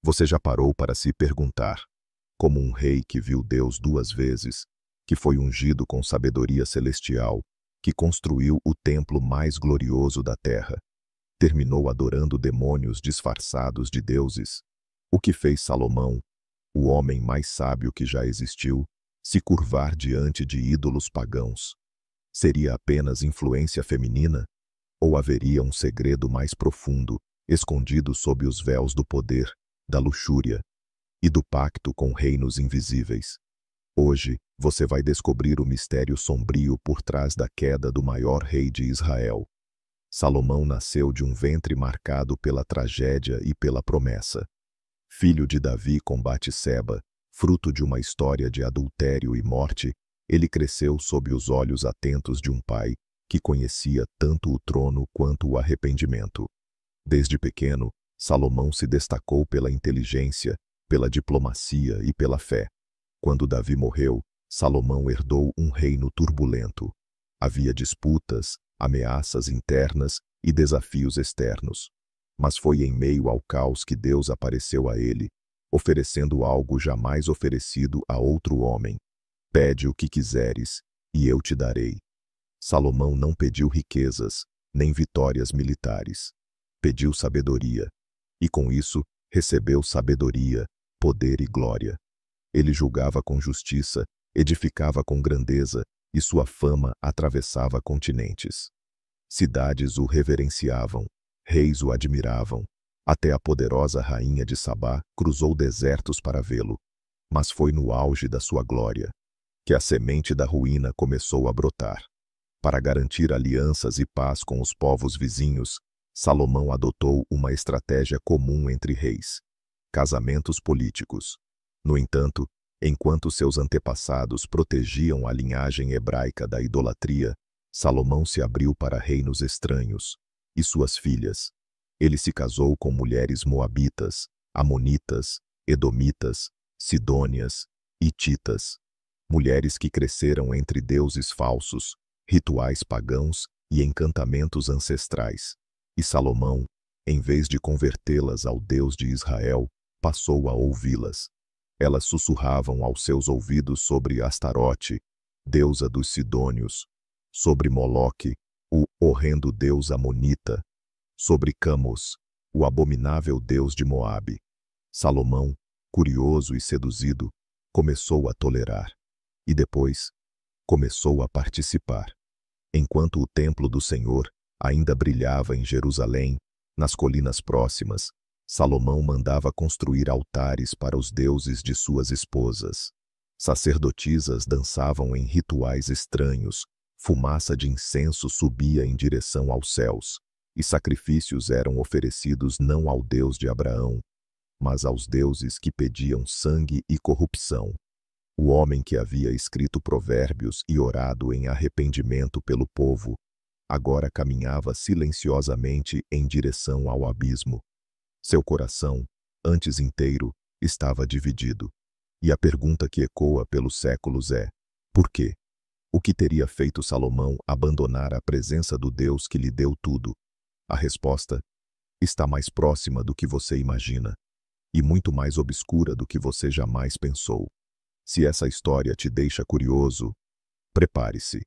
Você já parou para se perguntar, como um rei que viu Deus duas vezes, que foi ungido com sabedoria celestial, que construiu o templo mais glorioso da terra, terminou adorando demônios disfarçados de deuses? O que fez Salomão, o homem mais sábio que já existiu, se curvar diante de ídolos pagãos? Seria apenas influência feminina? Ou haveria um segredo mais profundo, escondido sob os véus do poder, da luxúria e do pacto com reinos invisíveis? Hoje, você vai descobrir o mistério sombrio por trás da queda do maior rei de Israel. Salomão nasceu de um ventre marcado pela tragédia e pela promessa. Filho de Davi com Batseba, fruto de uma história de adultério e morte, ele cresceu sob os olhos atentos de um pai que conhecia tanto o trono quanto o arrependimento. Desde pequeno, Salomão se destacou pela inteligência, pela diplomacia e pela fé. Quando Davi morreu, Salomão herdou um reino turbulento. Havia disputas, ameaças internas e desafios externos. Mas foi em meio ao caos que Deus apareceu a ele, oferecendo algo jamais oferecido a outro homem. Pede o que quiseres, e eu te darei. Salomão não pediu riquezas, nem vitórias militares. Pediu sabedoria. E com isso, recebeu sabedoria, poder e glória. Ele julgava com justiça, edificava com grandeza, e sua fama atravessava continentes. Cidades o reverenciavam, reis o admiravam. Até a poderosa rainha de Sabá cruzou desertos para vê-lo. Mas foi no auge da sua glória que a semente da ruína começou a brotar. Para garantir alianças e paz com os povos vizinhos, Salomão adotou uma estratégia comum entre reis: casamentos políticos. No entanto, enquanto seus antepassados protegiam a linhagem hebraica da idolatria, Salomão se abriu para reinos estranhos e suas filhas. Ele se casou com mulheres moabitas, amonitas, edomitas, sidônias, hititas, mulheres que cresceram entre deuses falsos, rituais pagãos e encantamentos ancestrais. E Salomão, em vez de convertê-las ao Deus de Israel, passou a ouvi-las. Elas sussurravam aos seus ouvidos sobre Astarote, deusa dos sidônios, sobre Moloque, o horrendo deus amonita, sobre Camos, o abominável deus de Moabe. Salomão, curioso e seduzido, começou a tolerar. E depois, começou a participar. Enquanto o templo do Senhor ainda brilhava em Jerusalém, nas colinas próximas, Salomão mandava construir altares para os deuses de suas esposas. Sacerdotisas dançavam em rituais estranhos, fumaça de incenso subia em direção aos céus, e sacrifícios eram oferecidos não ao Deus de Abraão, mas aos deuses que pediam sangue e corrupção. O homem que havia escrito provérbios e orado em arrependimento pelo povo, agora caminhava silenciosamente em direção ao abismo. Seu coração, antes inteiro, estava dividido. E a pergunta que ecoa pelos séculos é: por quê? O que teria feito Salomão abandonar a presença do Deus que lhe deu tudo? A resposta está mais próxima do que você imagina, e muito mais obscura do que você jamais pensou. Se essa história te deixa curioso, prepare-se.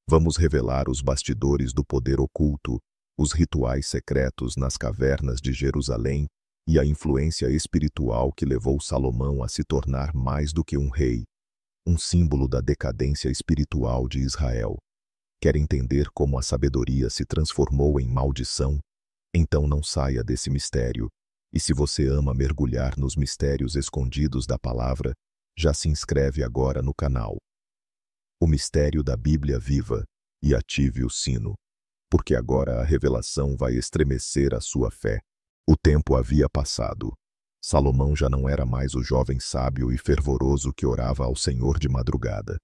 Vamos revelar os bastidores do poder oculto, os rituais secretos nas cavernas de Jerusalém e a influência espiritual que levou Salomão a se tornar mais do que um rei, um símbolo da decadência espiritual de Israel. Quer entender como a sabedoria se transformou em maldição? Então não saia desse mistério. E se você ama mergulhar nos mistérios escondidos da palavra, já se inscreve agora no canal. O mistério da Bíblia viva, e ative o sino, porque agora a revelação vai estremecer a sua fé. O tempo havia passado. Salomão já não era mais o jovem sábio e fervoroso que orava ao Senhor de madrugada.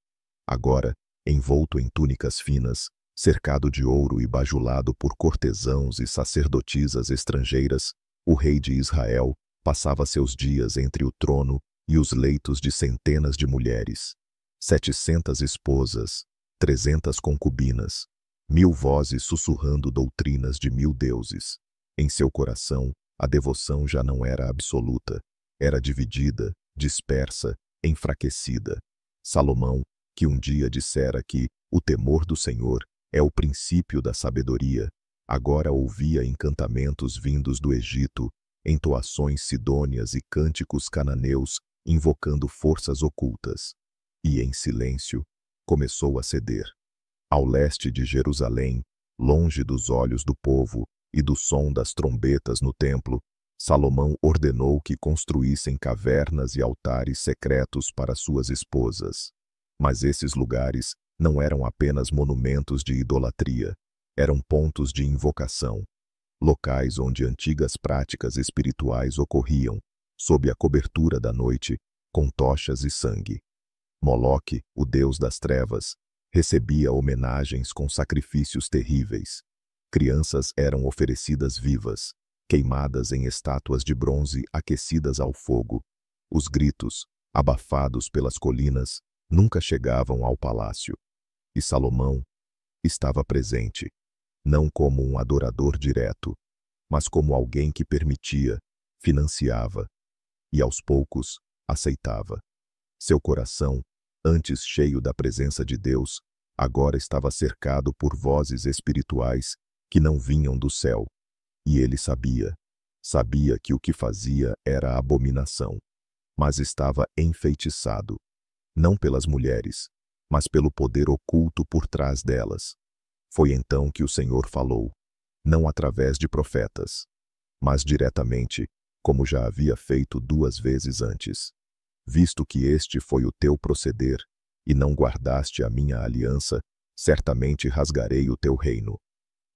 Agora, envolto em túnicas finas, cercado de ouro e bajulado por cortesãos e sacerdotisas estrangeiras, o rei de Israel passava seus dias entre o trono e os leitos de centenas de mulheres, 700 esposas, 300 concubinas, 1000 vozes sussurrando doutrinas de 1000 deuses. Em seu coração, a devoção já não era absoluta, Era dividida, dispersa, enfraquecida. Salomão, que um dia dissera que o temor do Senhor é o princípio da sabedoria, agora ouvia encantamentos vindos do Egito, entoações sidônias e cânticos cananeus invocando forças ocultas. E em silêncio, começou a ceder. Ao leste de Jerusalém, longe dos olhos do povo e do som das trombetas no templo, Salomão ordenou que construíssem cavernas e altares secretos para suas esposas. Mas esses lugares não eram apenas monumentos de idolatria, eram pontos de invocação, locais onde antigas práticas espirituais ocorriam, sob a cobertura da noite, com tochas e sangue. Moloque, o deus das trevas, recebia homenagens com sacrifícios terríveis. Crianças eram oferecidas vivas, queimadas em estátuas de bronze aquecidas ao fogo. Os gritos, abafados pelas colinas, nunca chegavam ao palácio. E Salomão estava presente, não como um adorador direto, mas como alguém que permitia, financiava e, aos poucos, aceitava. Seu coração, antes cheio da presença de Deus, agora estava cercado por vozes espirituais que não vinham do céu. E ele sabia que o que fazia era abominação, mas estava enfeitiçado, não pelas mulheres, mas pelo poder oculto por trás delas. Foi então que o Senhor falou, não através de profetas, mas diretamente, como já havia feito 2 vezes antes. Visto que este foi o teu proceder, e não guardaste a minha aliança, certamente rasgarei o teu reino.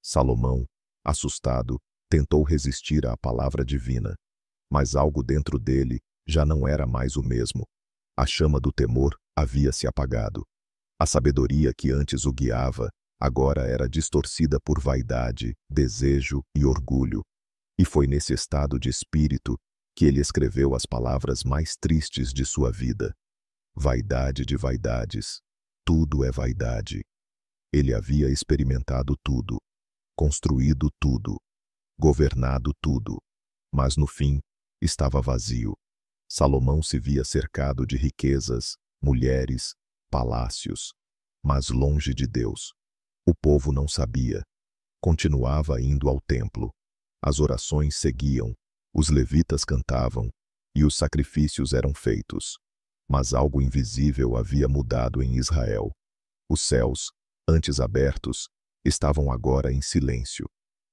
Salomão, assustado, tentou resistir à palavra divina, mas algo dentro dele já não era mais o mesmo. A chama do temor havia se apagado. A sabedoria que antes o guiava, agora era distorcida por vaidade, desejo e orgulho. E foi nesse estado de espírito que ele escreveu as palavras mais tristes de sua vida. Vaidade de vaidades, tudo é vaidade. Ele havia experimentado tudo, construído tudo, governado tudo, mas no fim estava vazio. Salomão se via cercado de riquezas, mulheres, palácios, mas longe de Deus. O povo não sabia. Continuava indo ao templo. As orações seguiam, os levitas cantavam, e os sacrifícios eram feitos. Mas algo invisível havia mudado em Israel. Os céus, antes abertos, estavam agora em silêncio.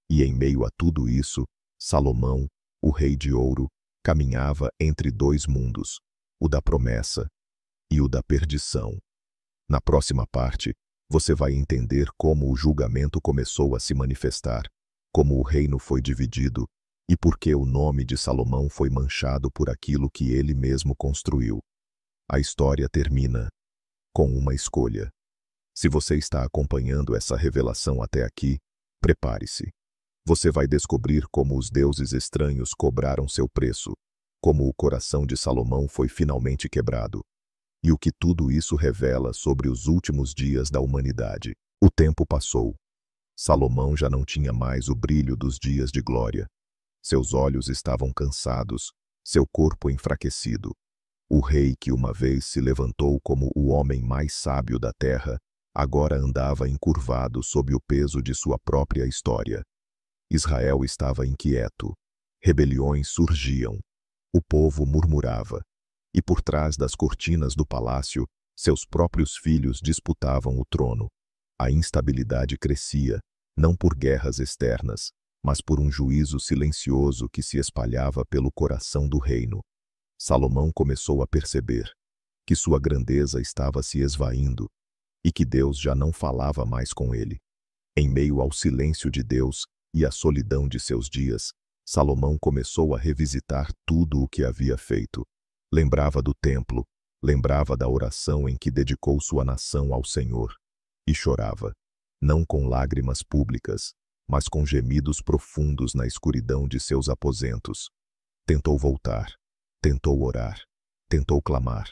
E em meio a tudo isso, Salomão, o rei de ouro, caminhava entre 2 mundos, o da promessa e o da perdição. Na próxima parte, você vai entender como o julgamento começou a se manifestar, como o reino foi dividido e por que o nome de Salomão foi manchado por aquilo que ele mesmo construiu. A história termina com uma escolha. Se você está acompanhando essa revelação até aqui, prepare-se. Você vai descobrir como os deuses estranhos cobraram seu preço, como o coração de Salomão foi finalmente quebrado, e o que tudo isso revela sobre os últimos dias da humanidade. O tempo passou. Salomão já não tinha mais o brilho dos dias de glória. Seus olhos estavam cansados, seu corpo enfraquecido. O rei que uma vez se levantou como o homem mais sábio da terra, agora andava encurvado sob o peso de sua própria história. Israel estava inquieto. Rebeliões surgiam. O povo murmurava. E por trás das cortinas do palácio, seus próprios filhos disputavam o trono. A instabilidade crescia, não por guerras externas, mas por um juízo silencioso que se espalhava pelo coração do reino. Salomão começou a perceber que sua grandeza estava se esvaindo e que Deus já não falava mais com ele. Em meio ao silêncio de Deus e à solidão de seus dias, Salomão começou a revisitar tudo o que havia feito. Lembrava do templo, lembrava da oração em que dedicou sua nação ao Senhor, e chorava, não com lágrimas públicas, mas com gemidos profundos na escuridão de seus aposentos. Tentou voltar, tentou orar, tentou clamar,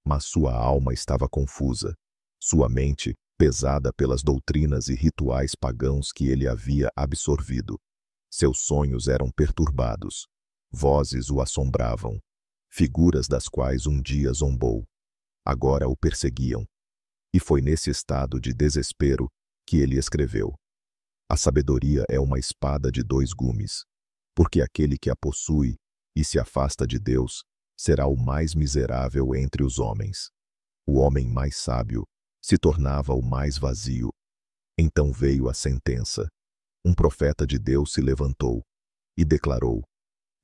mas sua alma estava confusa, sua mente pesada pelas doutrinas e rituais pagãos que ele havia absorvido. Seus sonhos eram perturbados, vozes o assombravam, figuras das quais um dia zombou. Agora o perseguiam. E foi nesse estado de desespero que ele escreveu: a sabedoria é uma espada de dois gumes, porque aquele que a possui e se afasta de Deus será o mais miserável entre os homens. O homem mais sábio se tornava o mais vazio. Então veio a sentença. Um profeta de Deus se levantou e declarou: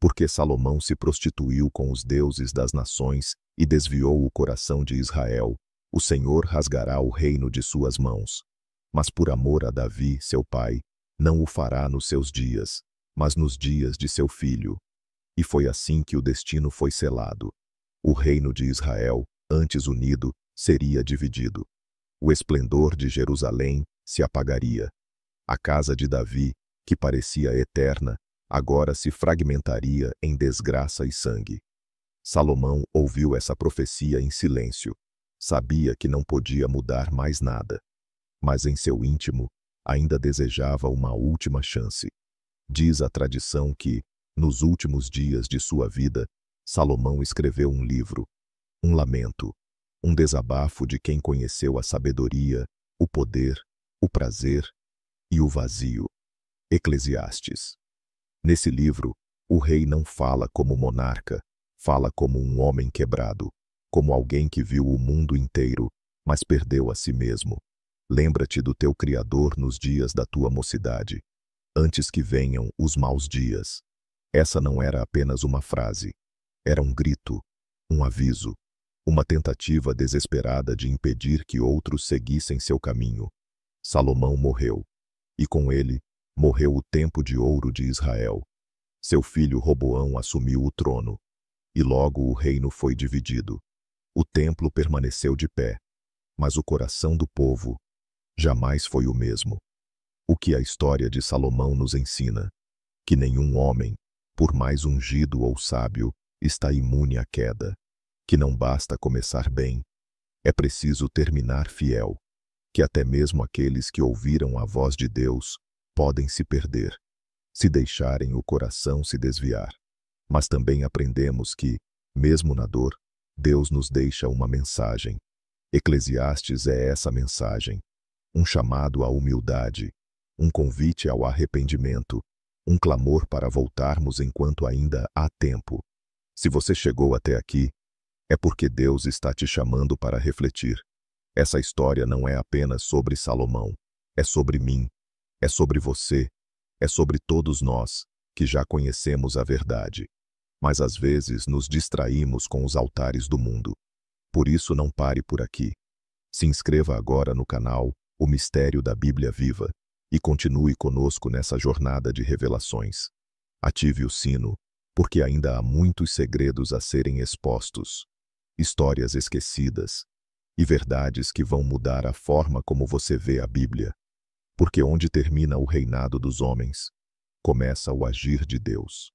porque Salomão se prostituiu com os deuses das nações e desviou o coração de Israel, o Senhor rasgará o reino de suas mãos. Mas por amor a Davi, seu pai, não o fará nos seus dias, mas nos dias de seu filho. E foi assim que o destino foi selado. O reino de Israel, antes unido, seria dividido. O esplendor de Jerusalém se apagaria. A casa de Davi, que parecia eterna, agora se fragmentaria em desgraça e sangue. Salomão ouviu essa profecia em silêncio. Sabia que não podia mudar mais nada. Mas em seu íntimo, ainda desejava uma última chance. Diz a tradição que, nos últimos dias de sua vida, Salomão escreveu um livro, um lamento, um desabafo de quem conheceu a sabedoria, o poder, o prazer e o vazio. Eclesiastes. Nesse livro, o rei não fala como monarca, fala como um homem quebrado, como alguém que viu o mundo inteiro, mas perdeu a si mesmo. Lembra-te do teu Criador nos dias da tua mocidade, antes que venham os maus dias. Essa não era apenas uma frase, era um grito, um aviso, uma tentativa desesperada de impedir que outros seguissem seu caminho. Salomão morreu, e com ele, morreu o tempo de ouro de Israel. Seu filho Roboão assumiu o trono, e logo o reino foi dividido. O templo permaneceu de pé, mas o coração do povo jamais foi o mesmo. O que a história de Salomão nos ensina? Que nenhum homem, por mais ungido ou sábio, está imune à queda. Que não basta começar bem, é preciso terminar fiel. Que até mesmo aqueles que ouviram a voz de Deus podem se perder, se deixarem o coração se desviar. Mas também aprendemos que, mesmo na dor, Deus nos deixa uma mensagem. Eclesiastes é essa mensagem. Um chamado à humildade, um convite ao arrependimento, um clamor para voltarmos enquanto ainda há tempo. Se você chegou até aqui, é porque Deus está te chamando para refletir. Essa história não é apenas sobre Salomão, é sobre mim, é sobre você, é sobre todos nós, que já conhecemos a verdade. Mas às vezes nos distraímos com os altares do mundo. Por isso não pare por aqui. Se inscreva agora no canal O Mistério da Bíblia Viva e continue conosco nessa jornada de revelações. Ative o sino, porque ainda há muitos segredos a serem expostos, histórias esquecidas e verdades que vão mudar a forma como você vê a Bíblia. Porque onde termina o reinado dos homens, começa o agir de Deus.